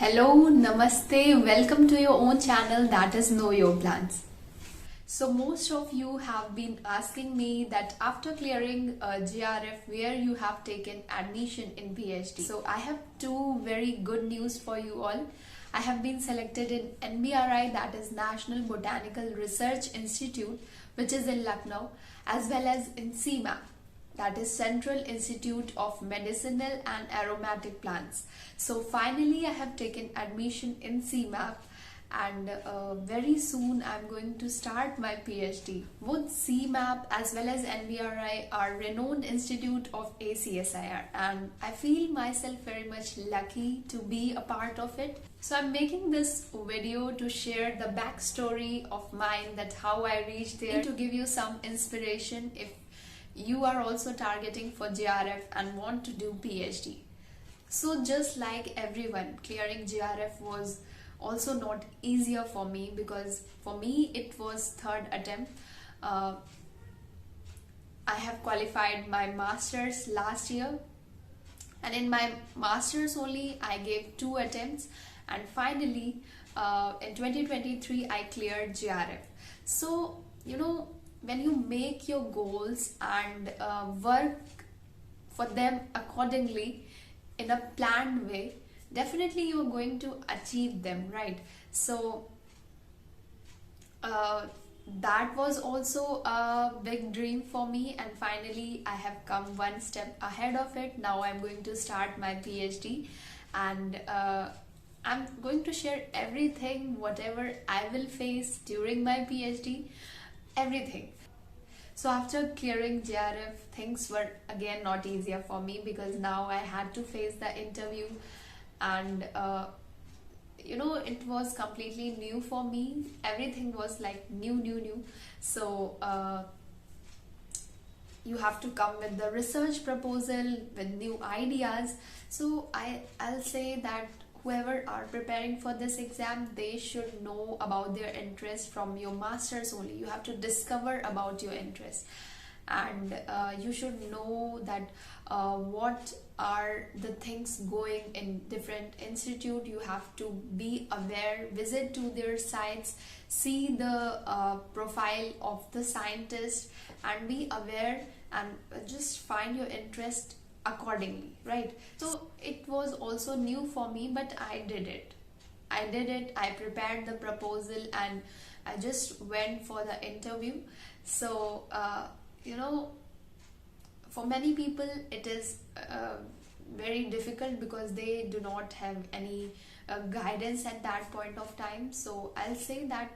Hello, namaste, welcome to your own channel, that is Know Your Plants. So most of you have been asking me that after clearing JRF, where you have taken admission in PhD. So I have two very good news for you all. I have been selected in NBRI, that is National Botanical Research Institute, which is in Lucknow, as well as in CIMAP, that is Central Institute of Medicinal and Aromatic Plants. So finally I have taken admission in CIMAP, and very soon I'm going to start my PhD. Both CIMAP as well as NBRI are renowned institute of ACSIR, and I feel myself very much lucky to be a part of it. So I'm making this video to share the backstory of mine, that how I reached there, to give you some inspiration if you are also targeting for JRF and want to do PhD. So just like everyone, clearing JRF was also not easier for me, because for me it was third attempt. I have qualified my masters last year, and in my masters only I gave 2 attempts, and finally in 2023 I cleared JRF. So when you make your goals and work for them accordingly in a planned way, definitely you are going to achieve them, right? So that was also a big dream for me, and finally I have come one step ahead of it. Now I'm going to start my PhD, and I'm going to share everything, whatever I will face during my PhD, everything. So after clearing JRF, things were again not easier for me, because now I had to face the interview, and it was completely new for me. Everything was like new. So you have to come with the research proposal with new ideas. So I'll say that whoever are preparing for this exam, they should know about their interest from your masters only. You have to discover about your interest, and you should know that what are the things going in different institute. You have to be aware, visit to their sites, see the profile of the scientist, and be aware, and just find your interest accordingly, right? So it was also new for me, but I did it. I prepared the proposal, and I just went for the interview. So for many people it is very difficult, because they do not have any guidance at that point of time. So I'll say that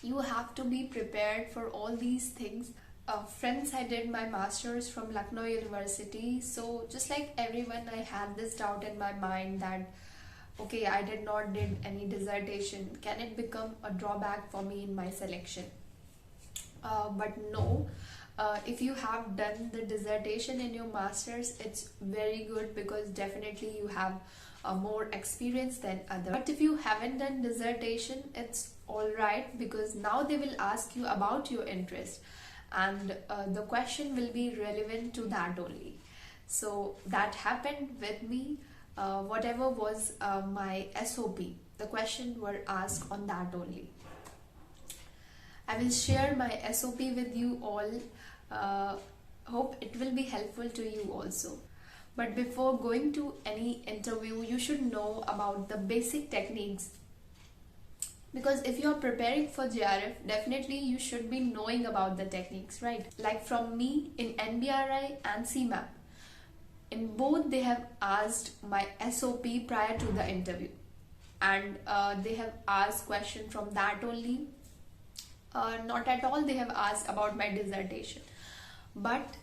you have to be prepared for all these things. Friends, I did my masters from Lucknow University. So just like everyone, I had this doubt in my mind that okay, I did any dissertation, can it become a drawback for me in my selection? But no, if you have done the dissertation in your masters, it's very good, because definitely you have more experience than others. But if you haven't done dissertation, it's alright, because now they will ask you about your interest, and the question will be relevant to that only. So that happened with me. Whatever was my SOP, the question were asked on that only. I will share my SOP with you all. Hope it will be helpful to you also. But before going to any interview, you should know about the basic techniques, because if you are preparing for JRF, definitely you should be knowing about the techniques, right? Like from me in NBRI and CIMAP, in both they have asked my SOP prior to the interview, and they have asked question from that only. Not at all they have asked about my dissertation. But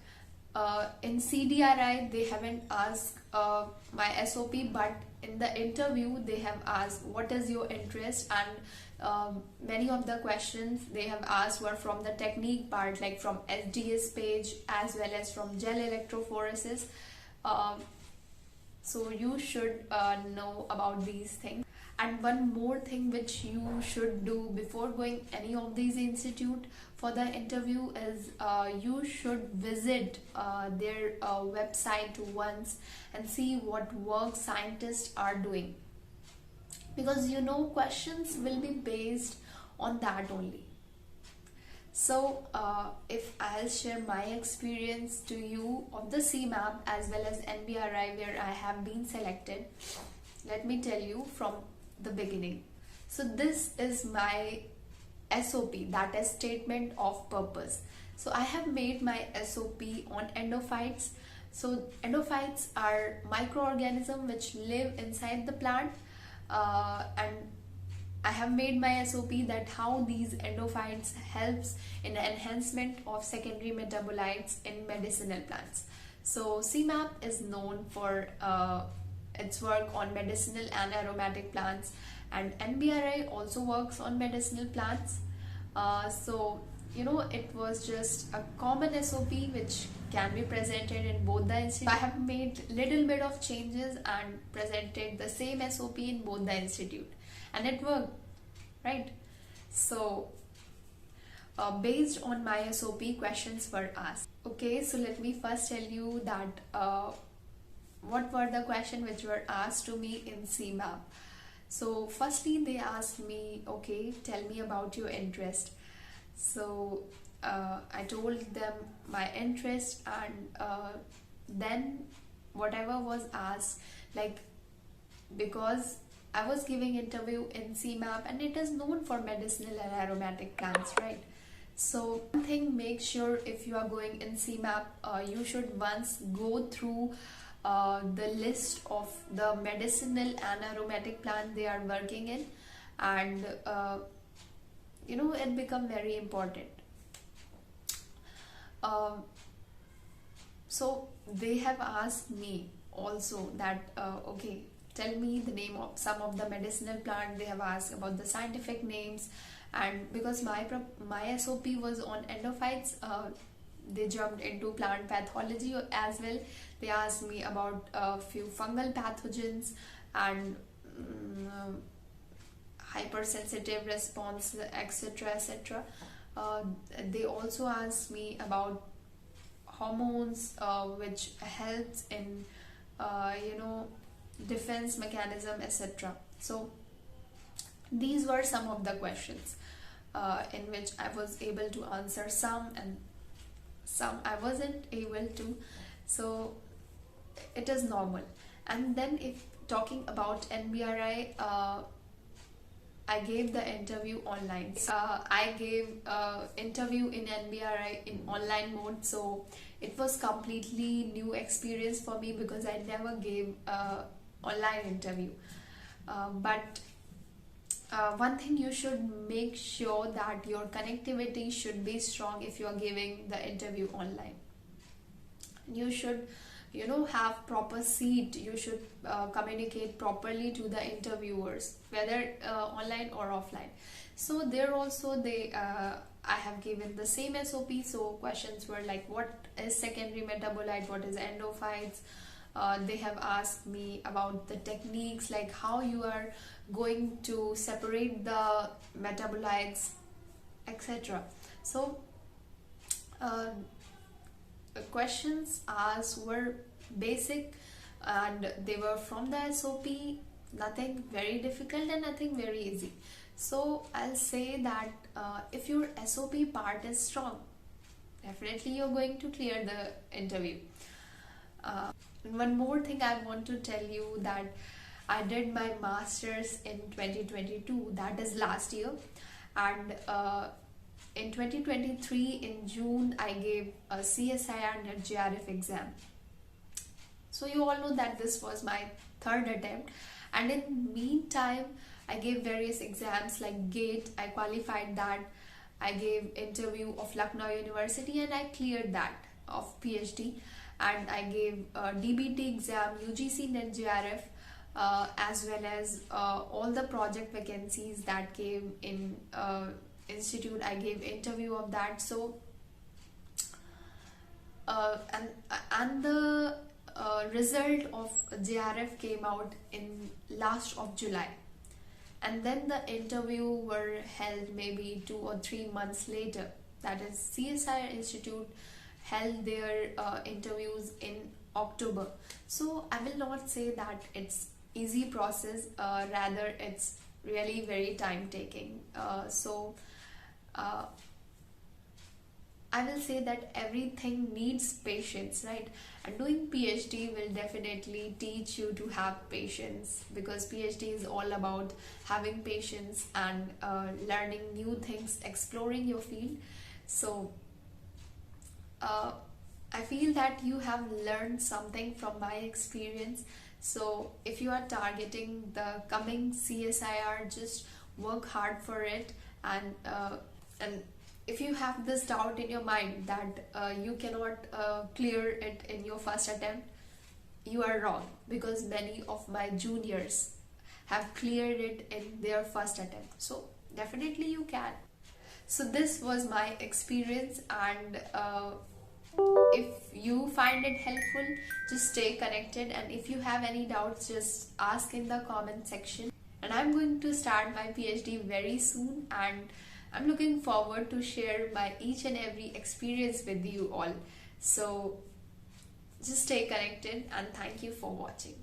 in CDRI they haven't asked my SOP, but in the interview they have asked what is your interest, and many of the questions they have asked were from the technique part, like from SDS page as well as from gel electrophoresis. So you should know about these things. And one more thing which you should do before going any of these institute for the interview is you should visit their website once and see what work scientists are doing. because you know questions will be based on that only. So if I'll share my experience to you of the CIMAP as well as NBRI where I have been selected, let me tell you from the beginning. So this is my SOP, that is statement of purpose. So I have made my SOP on endophytes. So endophytes are microorganisms which live inside the plant, and I have made my SOP that how these endophytes helps in the enhancement of secondary metabolites in medicinal plants. So CIMAP is known for its work on medicinal and aromatic plants, and NBRI also works on medicinal plants. So you know, it was just a common SOP which can be presented in both the institutes. I have made little bit of changes and presented the same SOP in both the institute, and it worked, right? So based on my SOP, questions were asked. Okay, so let me first tell you that what were the questions which were asked to me in CIMAP. So firstly they asked me, okay, tell me about your interest. So I told them my interest, and then whatever was asked, like, because I was giving interview in CIMAP and it is known for medicinal and aromatic plants, right? So one thing, make sure if you are going in CIMAP, you should once go through the list of the medicinal and aromatic plant they are working in, and you know, it become very important. So they have asked me also that okay, tell me the name of some of the medicinal plant. They have asked about the scientific names, and because my SOP was on endophytes, they jumped into plant pathology as well. They asked me about a few fungal pathogens and hypersensitive response, etc, etc. They also asked me about hormones which helps in you know, defense mechanism, etc. So these were some of the questions in which I was able to answer some, and some I wasn't able to. So it is normal. And then if talking about NBRI, I gave the interview online. I gave interview in NBRI in online mode, so it was completely new experience for me because I never gave online interview. But one thing, you should make sure that your connectivity should be strong if you are giving the interview online. You should, you know, have proper seat. You should communicate properly to the interviewers, whether online or offline. So there also they I have given the same SOP. So questions were like, what is secondary metabolite, what is endophytes. They have asked me about the techniques, like how you are going to separate the metabolites, etc. So the questions asked were basic, and they were from the SOP, nothing very difficult and nothing very easy. So I'll say that if your SOP part is strong, definitely you're going to clear the interview. One more thing I want to tell you, that I did my master's in 2022, that is last year, and in 2023 in June I gave a CSIR and a JRF exam. So you all know that this was my third attempt, and in meantime I gave various exams like GATE, I qualified that. I gave interview of Lucknow University and I cleared that of PhD, and I gave DBT exam, UGC NET JRF, as well as all the project vacancies that came in institute. I gave interview of that. So and the result of JRF came out in last of July, and then the interview were held maybe 2 or 3 months later. That is, Centar Institute held their interviews in October. So I will not say that it's easy process, rather it's really very time taking. So I will say that everything needs patience, right? And doing PhD will definitely teach you to have patience, because PhD is all about having patience and learning new things, exploring your field. So I feel that you have learned something from my experience. So if you are targeting the coming CSIR, just work hard for it, and if you have this doubt in your mind that you cannot clear it in your first attempt, you are wrong, because many of my juniors have cleared it in their first attempt. So definitely you can. So this was my experience, and if you find it helpful, just stay connected, and if you have any doubts, just ask in the comment section. And I'm going to start my PhD very soon, and I'm looking forward to share my each and every experience with you all. So just stay connected, and thank you for watching.